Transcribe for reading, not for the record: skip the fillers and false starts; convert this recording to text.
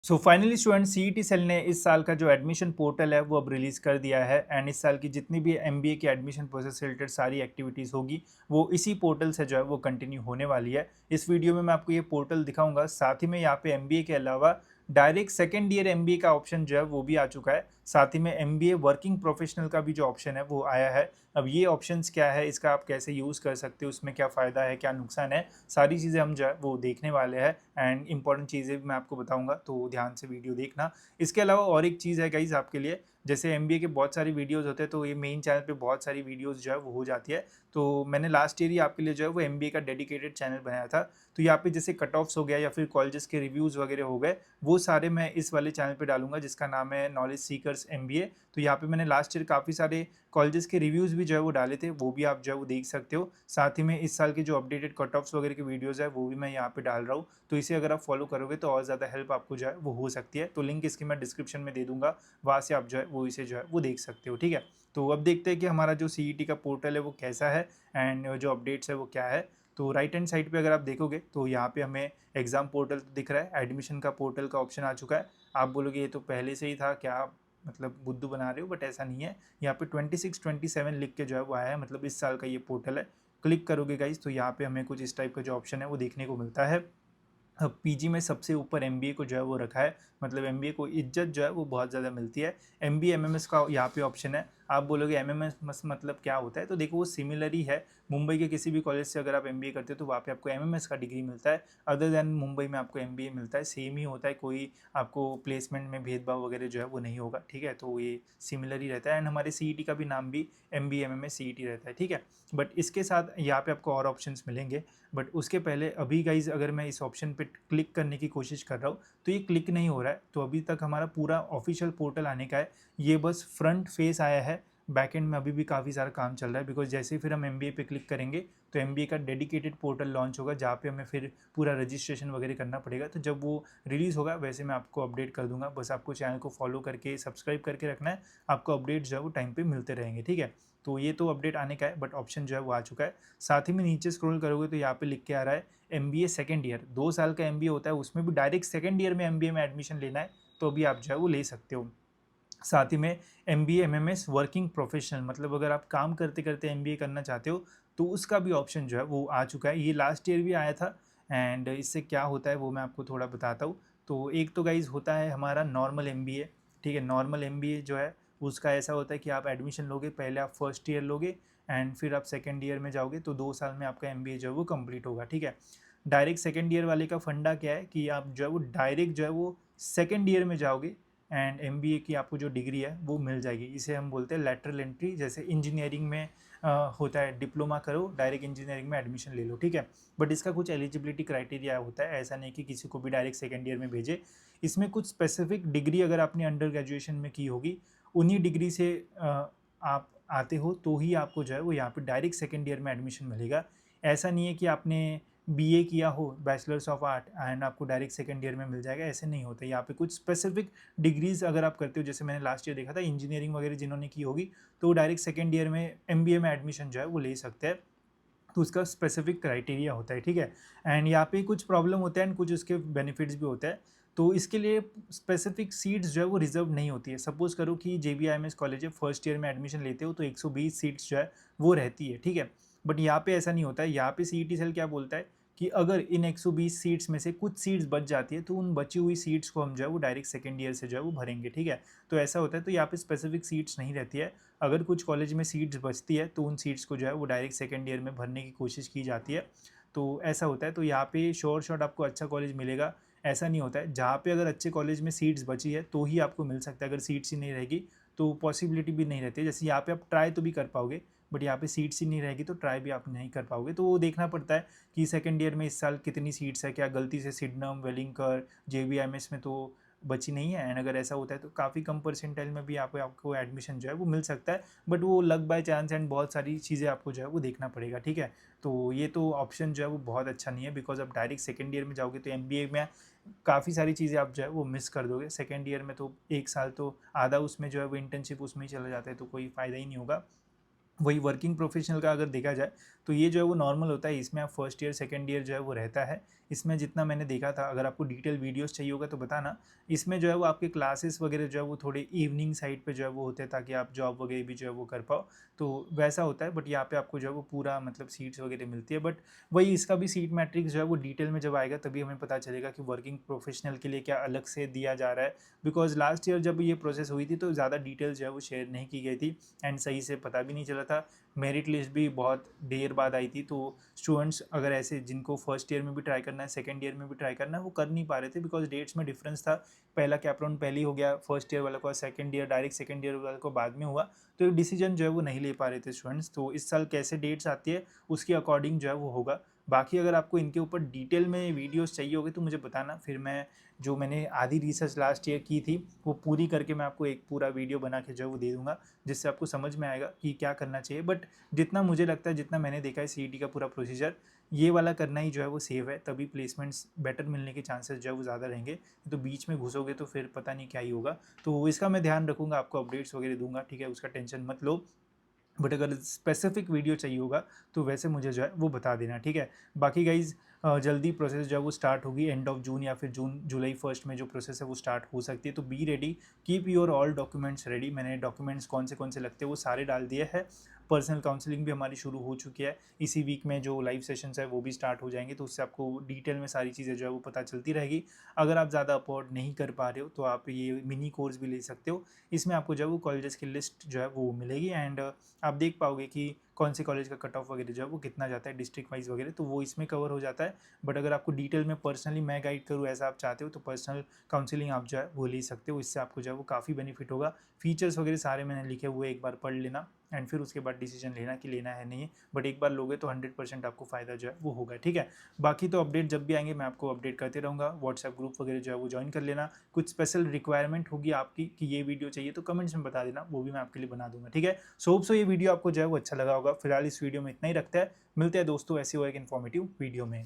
सो finally student CET cell ने इस साल का जो एडमिशन पोर्टल है वो अब रिलीज़ कर दिया है एंड इस साल की जितनी भी एमबीए की एडमिशन प्रोसेस से रिलेटेड सारी एक्टिविटीज़ होगी वो इसी पोर्टल से जो है वो कंटिन्यू होने वाली है। इस वीडियो में मैं आपको ये पोर्टल दिखाऊंगा, साथ ही में यहाँ पे एमबीए के अलावा डायरेक्ट सेकेंड ईयर एमबीए का ऑप्शन जो है वो भी आ चुका है। साथ ही में एमबीए वर्किंग प्रोफेशनल का भी जो ऑप्शन है वो आया है। अब ये ऑप्शंस क्या है, इसका आप कैसे यूज़ कर सकते हो, उसमें क्या फ़ायदा है क्या नुकसान है, सारी चीज़ें हम जो है वो देखने वाले हैं एंड इंपॉर्टेंट चीज़ें भी मैं आपको बताऊंगा, तो ध्यान से वीडियो देखना। इसके अलावा और एक चीज़ है गाइज आपके लिए, जैसे एमबीए के बहुत सारी वीडियोस होते हैं तो ये मेन चैनल पे बहुत सारी वीडियोस जो है वो हो जाती है। तो मैंने लास्ट ईयर ही आपके लिए जो है वो एमबीए का डेडिकेटेड चैनल बनाया था। तो यहाँ पे जैसे कट ऑफ्स हो गया या फिर कॉलेजेस के रिव्यूज़ वगैरह हो गए, वो सारे मैं इस वाले चैनल पे डालूंगा जिसका नाम है नॉलेज सीकर्स एमबीए। तो यहाँ पे मैंने लास्ट ईयर काफ़ी सारे कॉलेजेस के रिव्यूज़ भी जो है वो डाले थे, वो भी आप जो है वो देख सकते हो। साथ ही में इस साल के जो अपडेटेड कट ऑफ्स वगैरह के वीडियोज़ है वो भी मैं यहाँ पे डाल रहा हूँ। तो इसे अगर आप फॉलो करोगे तो और ज़्यादा हेल्प आपको जो है वो हो सकती है। तो लिंक इसकी मैं डिस्क्रिप्शन में दे दूंगा, वहाँ से आप जो है वो इसे जो है वो देख सकते हो। ठीक है, तो अब देखते हैं कि हमारा जो सीईटी का पोर्टल है वो कैसा है एंड जो अपडेट्स है वो क्या है। तो राइट हैंड साइड पे अगर आप देखोगे तो यहाँ पे हमें एग्ज़ाम पोर्टल दिख रहा है, एडमिशन का पोर्टल का ऑप्शन आ चुका है। आप बोलोगे ये तो पहले से ही था क्या, आप मतलब बुद्धू बना रहे हो, बट ऐसा नहीं है। यहाँ पे 26-27 लिख के जो है वो आया है, मतलब इस साल का ये पोर्टल है। क्लिक करोगे गाइज तो यहाँ पे हमें कुछ इस टाइप का जो ऑप्शन है वो देखने को मिलता है। अब पीजी में सबसे ऊपर एमबीए को जो है वो रखा है, मतलब एमबीए को इज्जत जो है वो बहुत ज़्यादा मिलती है। एमबीए एमएमएस का यहाँ पे ऑप्शन है। आप बोलोगे एमएमएस मतलब क्या होता है, तो देखो वो सिमिलर ही है। मुंबई के किसी भी कॉलेज से अगर आप एमबीए करते हो तो वहाँ पे आपको एमएमएस का डिग्री मिलता है। अदर देन मुंबई में आपको एमबीए मिलता है, सेम ही होता है, कोई आपको प्लेसमेंट में भेदभाव वगैरह जो है वो नहीं होगा। ठीक है, तो ये सिमिलर ही रहता है एंड हमारे सीईटी का भी नाम भी एमबीए एमएमएस सीईटी रहता है। ठीक है, बट इसके साथ यहाँ पे आपको और ऑप्शंस मिलेंगे। बट उसके पहले अभी गाइज अगर मैं इस ऑप्शन पे क्लिक करने की कोशिश कर रहा हूँ तो ये क्लिक नहीं हो रहा है। तो अभी तक हमारा पूरा ऑफिशियल पोर्टल आने का है, ये बस फ्रंट फेस आया है। बैकएंड में अभी भी काफ़ी सारा काम चल रहा है, बिकॉज जैसे ही फिर हम एमबीए पे क्लिक करेंगे तो एमबीए का डेडिकेटेड पोर्टल लॉन्च होगा जहाँ पे हमें फिर पूरा रजिस्ट्रेशन वगैरह करना पड़ेगा। तो जब वो रिलीज़ होगा वैसे मैं आपको अपडेट कर दूंगा, बस आपको चैनल को फॉलो करके सब्सक्राइब करके रखना है, आपको अपडेट जो है वो टाइम पे मिलते रहेंगे। ठीक है, तो ये तो अपडेट आने का है, बट ऑप्शन जो है वो आ चुका है। साथ ही में नीचे स्क्रॉल करोगे तो यहाँ पे लिख के आ रहा है एमबीए सेकेंड ईयर, 2 साल का एमबीए होता है, उसमें भी डायरेक्ट सेकेंड ईयर में एमबीए में एडमिशन लेना है तो अभी आप जो है वो ले सकते हो। साथ ही में एमबीए एमएमएस वर्किंग प्रोफेशनल, मतलब अगर आप काम करते करते एमबीए करना चाहते हो तो उसका भी ऑप्शन जो है वो आ चुका है। ये लास्ट ईयर भी आया था एंड इससे क्या होता है वो मैं आपको थोड़ा बताता हूँ। तो एक तो गाइज होता है हमारा नॉर्मल एमबीए। ठीक है, नॉर्मल एमबीए जो है उसका ऐसा होता है कि आप एडमिशन लोगे, पहले आप फर्स्ट ईयर लोगे एंड फिर आप सेकेंड ईयर में जाओगे, तो 2 साल में आपका एमबीए जो है वो कंप्लीट होगा। ठीक है, डायरेक्ट सेकेंड ईयर वाले का फंडा क्या है कि आप जो है वो डायरेक्ट जो है वो सेकेंड ईयर में जाओगे एंड एमबीए की आपको जो डिग्री है वो मिल जाएगी। इसे हम बोलते हैं लैटरल एंट्री, जैसे इंजीनियरिंग में होता है डिप्लोमा करो डायरेक्ट इंजीनियरिंग में एडमिशन ले लो। ठीक है, बट इसका कुछ एलिजिबिलिटी क्राइटेरिया होता है, ऐसा नहीं कि किसी को भी डायरेक्ट सेकेंड ईयर में भेजे। इसमें कुछ स्पेसिफिक डिग्री अगर आपने अंडर ग्रेजुएशन में की होगी, उन्हीं डिग्री से आप आते हो तो ही आपको जो है वो यहाँ पे डायरेक्ट सेकेंड ईयर में एडमिशन मिलेगा। ऐसा नहीं है कि आपने बीए किया हो बैचलर्स ऑफ आर्ट एंड आपको डायरेक्ट सेकेंड ईयर में मिल जाएगा, ऐसे नहीं होता। यहाँ पे कुछ स्पेसिफिक डिग्रीज अगर आप करते हो, जैसे मैंने लास्ट ईयर देखा था इंजीनियरिंग वगैरह जिन्होंने की होगी तो वो डायरेक्ट सेकेंड ईयर में एमबीए में एडमिशन जो है वो ले सकते हैं। तो उसका स्पेसिफिक क्राइटेरिया होता है। ठीक है, एंड यहाँ पे कुछ प्रॉब्लम होता है एंड कुछ उसके बेनिफिट्स भी होते हैं। तो इसके लिए स्पेसिफिक सीट्स जो है वो रिजर्व नहीं होती है। सपोज करो कि जेबीआईएमएस कॉलेज है, फर्स्ट ईयर में एडमिशन लेते हो तो 120 सीट्स जो है वो रहती है। ठीक है, बट यहाँ पे ऐसा नहीं होता है। यहाँ पे सीईटी सेल क्या बोलता है कि अगर इन 120 सीट्स में से कुछ सीट्स बच जाती है तो उन बची हुई सीट्स को हम जो है वो डायरेक्ट सेकेंड ईयर से जो है वो भरेंगे। ठीक है, तो ऐसा होता है। तो यहाँ पे स्पेसिफिक सीट्स नहीं रहती है। अगर कुछ कॉलेज में सीट्स बचती है तो उन सीट्स को जो है वो डायरेक्ट सेकेंड ईयर में भरने की कोशिश की जाती है। तो ऐसा होता है। तो यहाँ पे श्योर शॉट आपको अच्छा कॉलेज मिलेगा, ऐसा नहीं होता है। जहाँ पे अगर अच्छे कॉलेज में सीट्स बची है तो ही आपको मिल सकता है, अगर सीट्स ही नहीं रहेगी तो पॉसिबिलिटी भी नहीं रहती है। जैसे यहाँ पे आप ट्राई तो भी कर पाओगे, बट यहाँ पे सीट्स ही नहीं रहेगी तो ट्राई भी आप नहीं कर पाओगे। तो वो देखना पड़ता है कि सेकेंड ईयर में इस साल कितनी सीट्स है, क्या गलती से सिडनम वेलिंगकर जेबीआईएमएस में तो बची नहीं है। एंड अगर ऐसा होता है तो काफ़ी कम परसेंटाइल में भी आपको एडमिशन जो है वो मिल सकता है, बट वो लक बाय चांस एंड बहुत सारी चीज़ें आपको जो है वो देखना पड़ेगा। ठीक है, तो ये तो ऑप्शन जो है वो बहुत अच्छा नहीं है, बिकॉज आप डायरेक्ट सेकेंड ईयर में जाओगे तो एमबीए में काफ़ी सारी चीज़ें आप जो है वो मिस कर दोगे। सेकेंड ईयर में तो 1 साल तो आधा उसमें जो है वो इंटर्नशिप उसमें ही चला जाता है, तो कोई फ़ायदा ही नहीं होगा। वही वर्किंग प्रोफेशनल का अगर देखा जाए तो ये जो है वो नॉर्मल होता है, इसमें आप फर्स्ट ईयर सेकेंड ईयर जो है वो रहता है। इसमें जितना मैंने देखा था, अगर आपको डिटेल वीडियोस चाहिए होगा तो बताना। इसमें जो है वो आपके क्लासेस वगैरह जो है वो थोड़े इवनिंग साइड पे जो है वो होते हैं, ताकि आप जॉब वगैरह भी जो है वो कर पाओ, तो वैसा होता है। बट यहाँ पे आपको जो है वो पूरा मतलब सीट्स वगैरह मिलती है। बट वही इसका भी सीट मैट्रिक्स जो है वो डिटेल में जब आएगा तभी हमें पता चलेगा कि वर्किंग प्रोफेशनल के लिए क्या अलग से दिया जा रहा है। बिकॉज लास्ट ईयर जब ये प्रोसेस हुई थी तो ज़्यादा डिटेल जो है वो शेयर नहीं की गई थी, एंड सही से पता भी नहीं चला था। मेरिट लिस्ट भी बहुत देर बाद आई थी, तो स्टूडेंट्स अगर ऐसे जिनको फर्स्ट ईयर में भी ट्राई करना है, सेकंड ईयर में भी ट्राई करना है, वो कर नहीं पा रहे थे, बिकॉज डेट्स में डिफरेंस था। पहला कैप राउंड पहले ही हो गया फर्स्ट ईयर वाला को, second year direct second year वाले को बाद में हुआ, तो एक डिसीजन जो है वो नहीं ले पा रहे थे स्टूडेंट्स। तो इस साल कैसे डेट्स आती है उसके अकॉर्डिंग जो है वो होगा। बाकी अगर आपको इनके ऊपर डिटेल में वीडियोस चाहिए होगी तो मुझे बताना, फिर मैं जो मैंने आधी रिसर्च लास्ट ईयर की थी वो पूरी करके मैं आपको एक पूरा वीडियो बना के जो है वो दे दूंगा, जिससे आपको समझ में आएगा कि क्या करना चाहिए। बट जितना मुझे लगता है, जितना मैंने देखा है सीईटी का पूरा प्रोसीजर, ये वाला करना ही जो है वो सेफ है, तभी प्लेसमेंट्स बेटर मिलने के चांसेस जो है वो ज़्यादा रहेंगे। तो बीच में घुसोगे तो फिर पता नहीं क्या ही होगा। तो इसका मैं ध्यान रखूँगा, आपको अपडेट्स वगैरह दूंगा, ठीक है, उसका टेंशन मत लो। बट अगर स्पेसिफिक वीडियो चाहिए होगा तो वैसे मुझे जो है वो बता देना, ठीक है। बाकी गाइज जल्दी प्रोसेस जो है वो स्टार्ट होगी, एंड ऑफ जून या फिर जुलाई फर्स्ट में जो प्रोसेस है वो स्टार्ट हो सकती है। तो be ready, keep your all documents ready. मैंने डॉक्यूमेंट्स कौन से लगते हैं वो सारे डाल दिए हैं। पर्सनल काउंसलिंग भी हमारी शुरू हो चुकी है, इसी वीक में जो लाइव सेशंस है वो भी स्टार्ट हो जाएंगे, तो उससे आपको डिटेल में सारी चीज़ें जो है वो पता चलती रहेगी। अगर आप ज़्यादा अफोर्ड नहीं कर पा रहे हो तो आप ये मिनी कोर्स भी ले सकते हो। इसमें आपको जो है वो कॉलेजेस की लिस्ट जो है वो मिलेगी, एंड आप देख पाओगे कि कौन से कॉलेज का कट ऑफ वगैरह जो है वो कितना जाता है डिस्ट्रिक्ट वाइज वगैरह, तो वो इसमें कवर हो जाता है। बट अगर आपको डिटेल में पर्सनली मैं गाइड करूँ ऐसा आप चाहते हो तो पर्सनल काउंसलिंग आप जो है वो ले सकते हो, इससे आपको जो है वो काफ़ी बेनिफिट होगा। फीचर्स वगैरह सारे मैंने लिखे हुए, एक बार पढ़ लेना एंड फिर उसके बाद डिसीजन लेना कि लेना है नहीं है। बट एक बार लोगे तो 100% आपको फ़ायदा जो है वो होगा, ठीक है। बाकी तो अपडेट जब भी आएंगे मैं आपको अपडेट करते रहूँगा। व्हाट्सएप ग्रुप वगैरह जो है वो ज्वाइन कर लेना। कुछ स्पेशल रिक्वायरमेंट होगी आपकी कि ये वीडियो चाहिए तो कमेंट्स में बता देना, वो भी मैं आपके लिए बना दूंगा, ठीक है। सो ये वीडियो आपको जो है वो अच्छा लगा होगा। फिलहाल इस वीडियो में इतना ही रखता है, मिलते हैं दोस्तों ऐसे हो एक इन्फॉर्मेटिव वीडियो में।